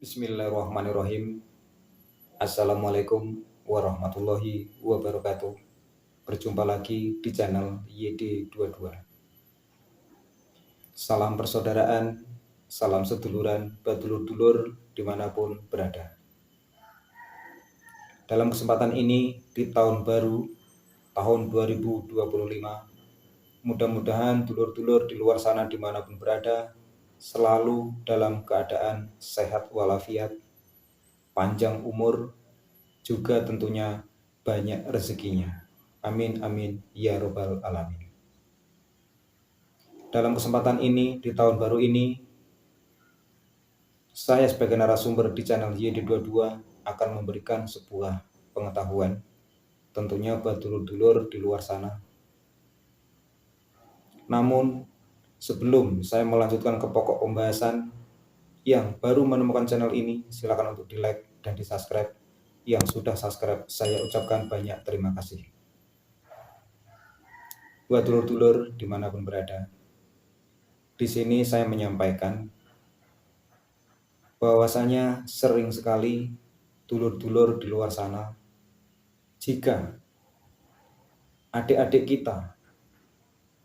Bismillahirrahmanirrahim. Assalamualaikum warahmatullahi wabarakatuh. Berjumpa lagi di channel YD22. Salam persaudaraan, salam seduluran, badulur-dulur dimanapun berada. Dalam kesempatan ini di tahun baru, tahun 2025, mudah-mudahan dulur-dulur di luar sana dimanapun berada selalu dalam keadaan sehat walafiat, panjang umur, juga tentunya banyak rezekinya. Amin amin ya robbal alamin. Dalam kesempatan ini di tahun baru ini, saya sebagai narasumber di channel YD22 akan memberikan sebuah pengetahuan tentunya buat dulur-dulur di luar sana. Namun sebelum saya melanjutkan ke pokok pembahasan, yang baru menemukan channel ini silakan untuk di like dan di subscribe. Yang sudah subscribe saya ucapkan banyak terima kasih. Buat dulur-dulur dimanapun berada, di sini saya menyampaikan bahwasanya sering sekali dulur-dulur di luar sana, jika adik-adik kita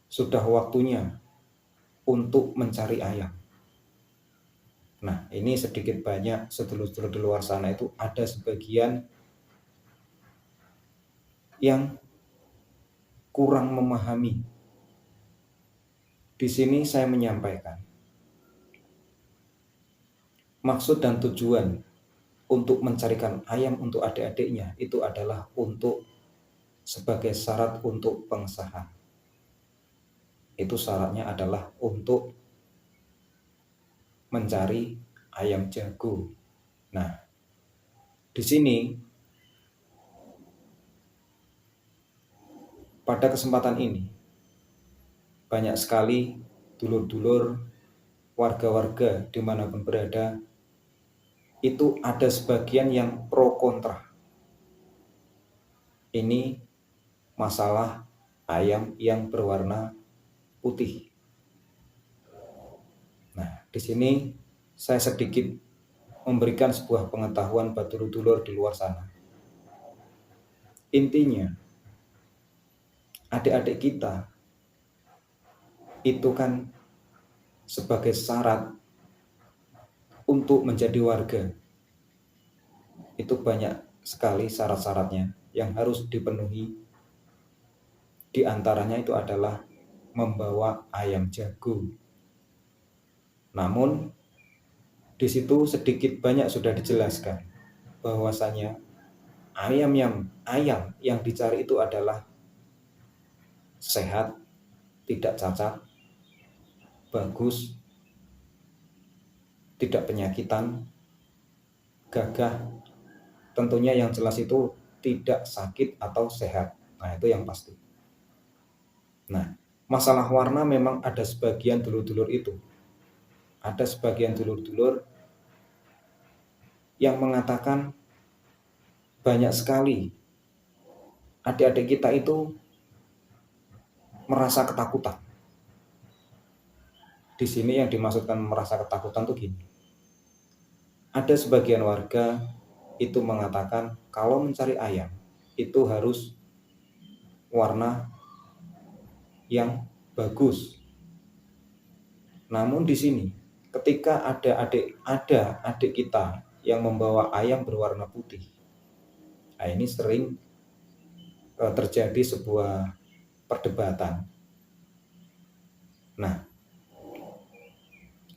sudah waktunya untuk mencari ayam. Nah, ini sedikit banyak sedulur-dulur di luar sana itu ada sebagian yang kurang memahami. Di sini saya menyampaikan maksud dan tujuan untuk mencarikan ayam untuk adik-adiknya itu adalah untuk sebagai syarat untuk pengesahan. Itu syaratnya adalah untuk mencari ayam jago. Nah, di sini pada kesempatan ini banyak sekali dulur-dulur, warga-warga dimanapun berada, itu ada sebagian yang pro kontra. Ini masalah ayam yang berwarna putih. Nah, di sini saya sedikit memberikan sebuah pengetahuan buat dulur-dulur di luar sana. Intinya, adik-adik kita itu kan sebagai syarat untuk menjadi warga. Itu banyak sekali syarat-syaratnya yang harus dipenuhi. Di antaranya itu adalah membawa ayam jago. Namun di situ sedikit banyak sudah dijelaskan bahwasanya ayam yang dicari itu adalah sehat, tidak cacat, bagus, tidak penyakitan, gagah. Tentunya yang jelas itu tidak sakit atau sehat. Nah, itu yang pasti. Nah, masalah warna memang ada sebagian dulur-dulur itu. Ada sebagian dulur-dulur yang mengatakan banyak sekali adik-adik kita itu merasa ketakutan. Di sini yang dimaksudkan merasa ketakutan tuh gini. Ada sebagian warga itu mengatakan kalau mencari ayam itu harus warna yang bagus. Namun di sini ketika ada adik kita yang membawa ayam berwarna putih, nah ini sering terjadi sebuah perdebatan. Nah,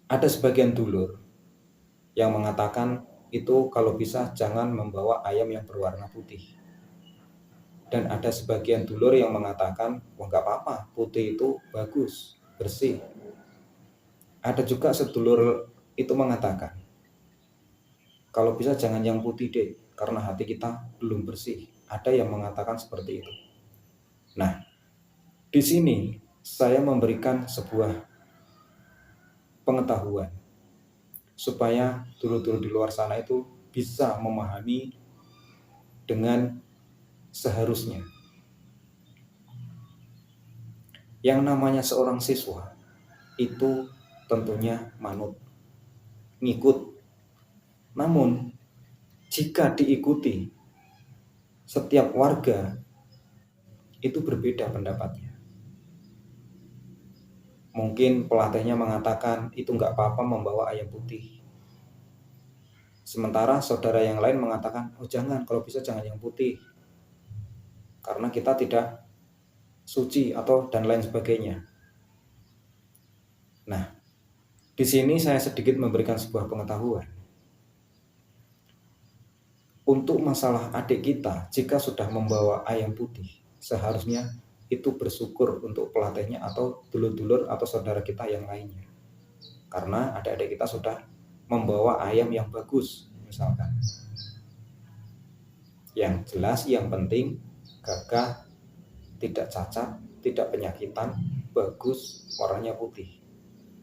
ada sebagian dulur yang mengatakan itu kalau bisa jangan membawa ayam yang berwarna putih. Dan ada sebagian dulur yang mengatakan, wah nggak apa-apa, putih itu bagus, bersih. Ada juga sedulur itu mengatakan, kalau bisa jangan yang putih deh, karena hati kita belum bersih. Ada yang mengatakan seperti itu. Nah, di sini saya memberikan sebuah pengetahuan supaya dulur-dulur di luar sana itu bisa memahami dengan seharusnya. Yang namanya seorang siswa itu tentunya manut, ngikut Namun jika diikuti setiap warga itu berbeda pendapatnya. Mungkin pelatihnya mengatakan itu nggak apa-apa membawa ayam putih. Sementara saudara yang lain mengatakan, oh jangan, kalau bisa jangan yang putih. Karena kita tidak suci atau dan lain sebagainya. Nah, di sini saya sedikit memberikan sebuah pengetahuan. Untuk masalah adik kita, jika sudah membawa ayam putih, seharusnya itu bersyukur untuk pelatihnya atau dulur-dulur atau saudara kita yang lainnya. Karena adik-adik kita sudah membawa ayam yang bagus, misalkan. Yang jelas, yang penting gagah, tidak cacat, tidak penyakitan, bagus, warnanya putih.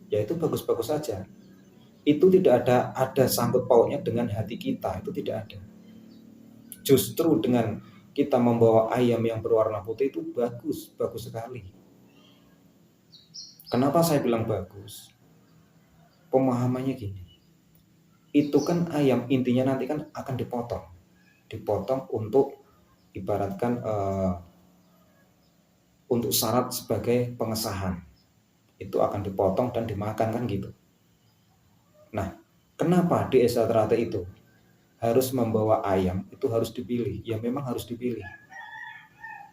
Ya itu bagus-bagus saja. Itu tidak ada sangkut pautnya dengan hati kita, itu tidak ada. Justru dengan kita membawa ayam yang berwarna putih itu bagus, bagus sekali. Kenapa saya bilang bagus? Pemahamannya gini, itu kan ayam intinya nanti kan akan dipotong untuk ibaratkan untuk syarat sebagai pengesahan. Itu akan dipotong dan dimakan kan gitu. Nah, kenapa di Esa Teratai itu harus membawa ayam, itu harus dipilih? Ya memang harus dipilih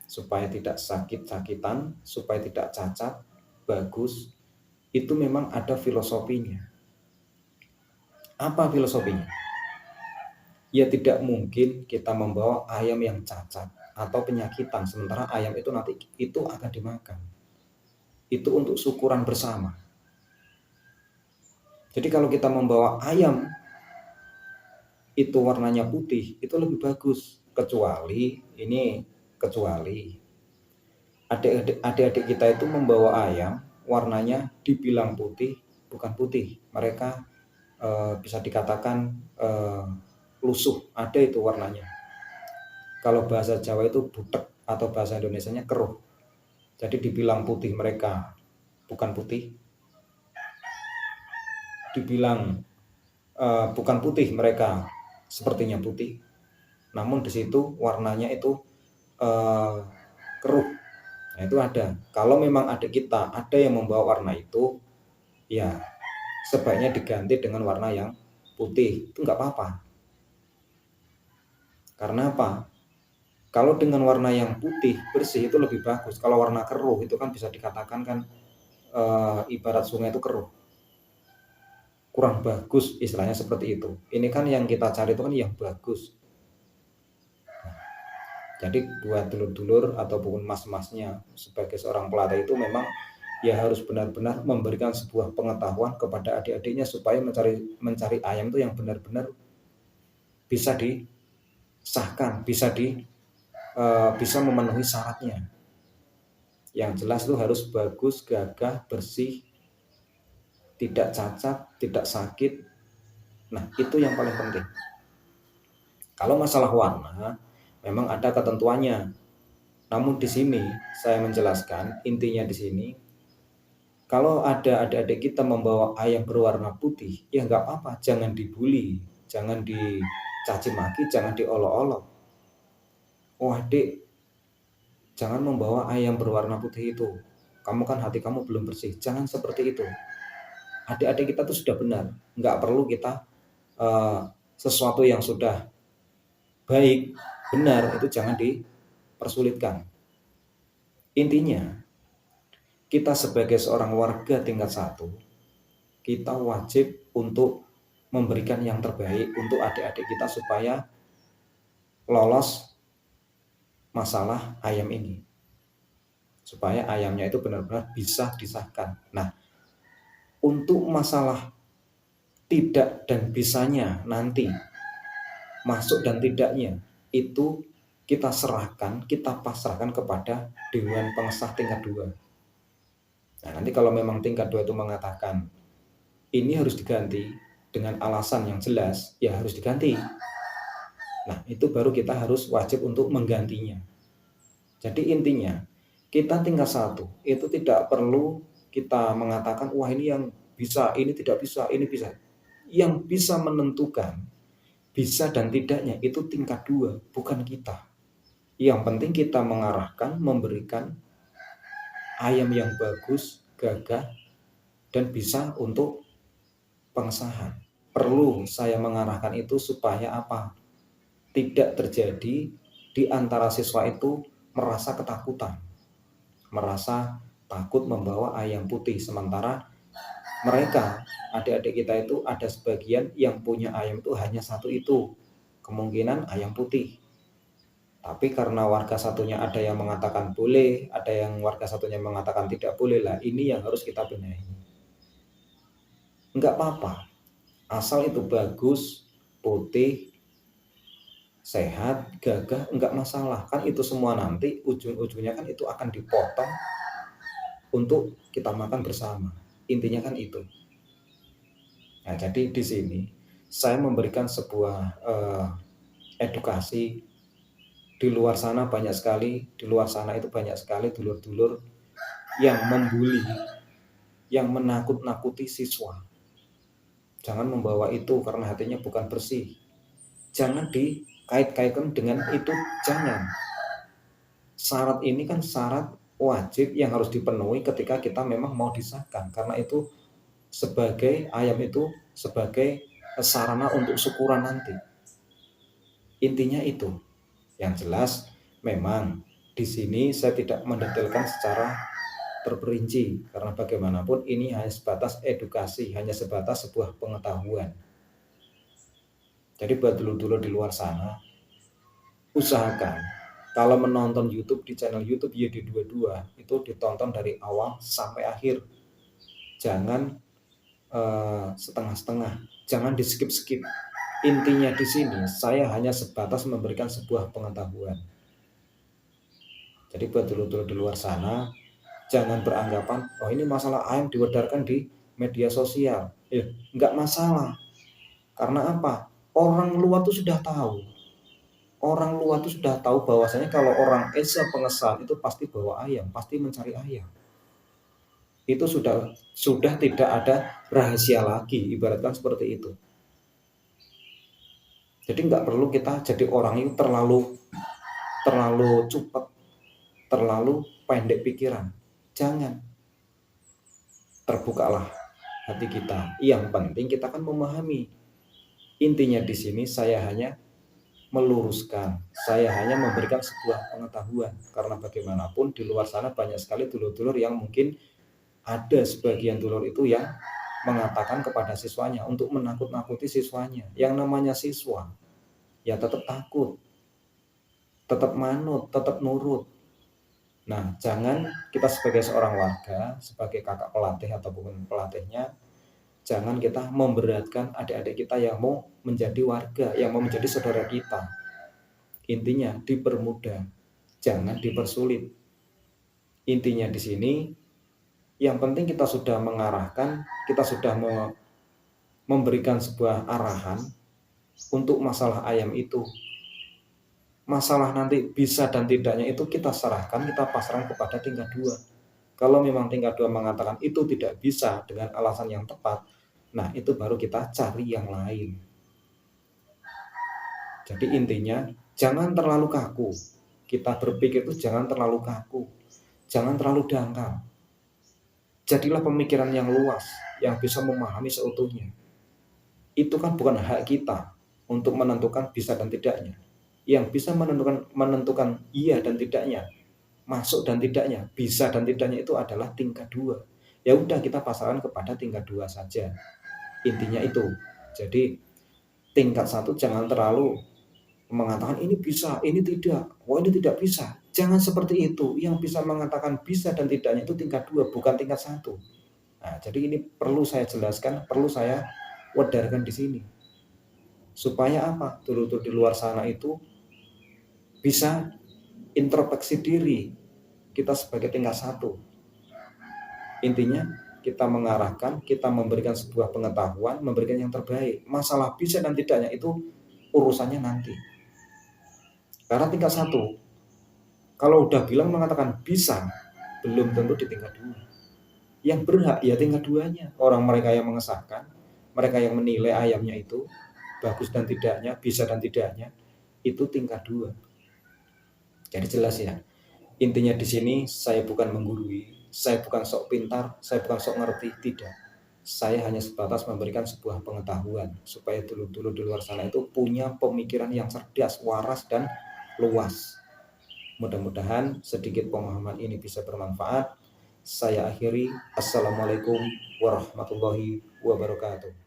supaya tidak sakit-sakitan, supaya tidak cacat, bagus. Itu memang ada filosofinya. Apa filosofinya? Ya tidak mungkin kita membawa ayam yang cacat atau penyakitan, sementara ayam itu nanti itu akan dimakan. Itu untuk syukuran bersama. Jadi kalau kita membawa ayam itu warnanya putih, itu lebih bagus. Kecuali adik-adik kita itu membawa ayam warnanya dibilang putih, bukan putih. Mereka bisa dikatakan lusuh, ada itu warnanya. Kalau bahasa Jawa itu butek atau bahasa Indonesianya keruh. Jadi dibilang putih mereka bukan putih. Dibilang bukan putih mereka sepertinya putih. Namun di situ warnanya itu keruh. Nah, itu ada. Kalau memang adik kita ada yang membawa warna itu, ya sebaiknya diganti dengan warna yang putih. Itu nggak apa-apa. Karena apa? Kalau dengan warna yang putih bersih itu lebih bagus. Kalau warna keruh itu kan bisa dikatakan kan ibarat sungai itu keruh, kurang bagus, istilahnya seperti itu. Ini kan yang kita cari itu kan yang bagus. Jadi buat dulur-dulur ataupun mas-masnya sebagai seorang pelatih itu memang ya harus benar-benar memberikan sebuah pengetahuan kepada adik-adiknya supaya mencari ayam itu yang benar-benar bisa disahkan, bisa memenuhi syaratnya. Yang jelas itu harus bagus, gagah, bersih, tidak cacat, tidak sakit. Nah, itu yang paling penting. Kalau masalah warna, memang ada ketentuannya. Namun di sini saya menjelaskan intinya di sini, kalau ada adik-adik kita membawa ayam berwarna putih, ya nggak apa-apa, jangan dibully, jangan dicaci maki, jangan diolok-olok. Oh adik, jangan membawa ayam berwarna putih itu. Kamu kan hati kamu belum bersih. Jangan seperti itu. Adik-adik kita tuh sudah benar. Nggak perlu kita sesuatu yang sudah baik, benar, itu jangan dipersulitkan. Intinya, kita sebagai seorang warga tingkat 1, kita wajib untuk memberikan yang terbaik untuk adik-adik kita supaya lolos masalah ayam ini. Supaya ayamnya itu benar-benar bisa disahkan. Nah, untuk masalah tidak dan bisanya nanti, masuk dan tidaknya, itu kita serahkan, kita pasrahkan kepada Dewan Pengesah tingkat 2. Nah, nanti kalau memang tingkat 2 itu mengatakan ini harus diganti dengan alasan yang jelas, ya harus diganti. Nah, itu baru kita harus wajib untuk menggantinya. Jadi intinya, kita tingkat 1 itu tidak perlu kita mengatakan, wah ini yang bisa, ini tidak bisa, ini bisa. Yang bisa menentukan bisa dan tidaknya itu tingkat 2, bukan kita. Yang penting kita mengarahkan, memberikan ayam yang bagus, gagah, dan bisa untuk pengesahan. Perlu saya mengarahkan itu supaya apa? Tidak terjadi di antara siswa itu merasa ketakutan, merasa takut membawa ayam putih. Sementara mereka, adik-adik kita itu ada sebagian yang punya ayam itu hanya satu itu, kemungkinan ayam putih. Tapi karena warga satunya ada yang mengatakan boleh, ada yang warga satunya mengatakan tidak boleh, lah ini yang harus kita benahi. Enggak apa-apa, asal itu bagus, putih, sehat, gagah, enggak masalah. Kan itu semua nanti ujung-ujungnya kan itu akan dipotong untuk kita makan bersama. Intinya kan itu. Nah, jadi di sini saya memberikan sebuah edukasi. Di luar sana banyak sekali, di luar sana itu banyak sekali dulur-dulur yang membuli, yang menakut-nakuti siswa. Jangan membawa itu karena hatinya bukan bersih. Jangan dikait-kaitkan dengan itu, jangan. Syarat ini kan syarat wajib yang harus dipenuhi ketika kita memang mau disahkan. Karena itu sebagai ayam itu sebagai sarana untuk syukuran nanti. Intinya itu. Yang jelas memang di sini saya tidak mendetailkan secara terperinci karena bagaimanapun ini hanya sebatas edukasi, hanya sebatas sebuah pengetahuan. Jadi buat dulur-dulur di luar sana, usahakan kalau menonton YouTube di channel YouTube YD22 itu ditonton dari awal sampai akhir. Jangan setengah-setengah, jangan di skip-skip. Intinya di sini saya hanya sebatas memberikan sebuah pengetahuan. Jadi buat dulur-dulur di luar sana, jangan beranggapan, oh ini masalah ayam diedarkan di media sosial. Enggak masalah. Karena apa? Orang luar tuh sudah tahu. Orang luar tuh sudah tahu bahwasanya kalau orang Esa pengesahan itu pasti bawa ayam, pasti mencari ayam. Itu sudah tidak ada rahasia lagi, ibaratkan seperti itu. Jadi nggak perlu kita jadi orang itu terlalu cepat, terlalu pendek pikiran. Jangan. Terbukalah hati kita. Yang penting kita kan memahami. Intinya di sini saya hanya meluruskan, saya hanya memberikan sebuah pengetahuan. Karena bagaimanapun di luar sana banyak sekali dulur-dulur yang mungkin ada sebagian dulur itu yang mengatakan kepada siswanya untuk menakut-nakuti siswanya. Yang namanya siswa, ya tetap takut, tetap manut, tetap nurut. Nah, jangan kita sebagai seorang warga, sebagai kakak pelatih ataupun pelatihnya, jangan kita memberatkan adik-adik kita yang mau menjadi warga, yang mau menjadi saudara kita. Intinya dipermudah, jangan dipersulit. Intinya di sini, yang penting kita sudah mengarahkan, kita sudah memberikan sebuah arahan untuk masalah ayam itu. Masalah nanti bisa dan tidaknya itu kita serahkan, kita pasrahkan kepada tingkat 2. Kalau memang tingkat 2 mengatakan itu tidak bisa dengan alasan yang tepat, nah itu baru kita cari yang lain. Jadi intinya jangan terlalu kaku. Kita berpikir itu jangan terlalu kaku, jangan terlalu dangkal. Jadilah pemikiran yang luas, yang bisa memahami seutuhnya. Itu kan bukan hak kita untuk menentukan bisa dan tidaknya. Yang bisa menentukan iya dan tidaknya, masuk dan tidaknya, bisa dan tidaknya itu adalah tingkat 2. Ya udah kita pasarkan kepada tingkat 2 saja. Intinya itu. Jadi tingkat 1 jangan terlalu mengatakan ini bisa, ini tidak. Oh ini tidak bisa. Jangan seperti itu. Yang bisa mengatakan bisa dan tidaknya itu tingkat 2, bukan tingkat 1. Nah, jadi ini perlu saya jelaskan, perlu saya wedarkan di sini. Supaya apa? Dulur-dulur di luar sana itu bisa introspeksi diri kita sebagai tingkat 1. Intinya kita mengarahkan, kita memberikan sebuah pengetahuan, memberikan yang terbaik. Masalah bisa dan tidaknya itu urusannya nanti. Karena tingkat 1, kalau udah bilang mengatakan bisa, belum tentu di tingkat 2. Yang berhak ya tingkat 2-nya. Orang mereka yang mengesahkan, mereka yang menilai ayamnya itu, bagus dan tidaknya, bisa dan tidaknya, itu tingkat 2. Jadi jelas ya. Intinya di sini saya bukan menggurui, saya bukan sok pintar, saya bukan sok ngerti, tidak. Saya hanya sebatas memberikan sebuah pengetahuan supaya dulur-dulur di luar sana itu punya pemikiran yang cerdas, waras, dan luas. Mudah-mudahan sedikit pemahaman ini bisa bermanfaat. Saya akhiri. Assalamualaikum warahmatullahi wabarakatuh.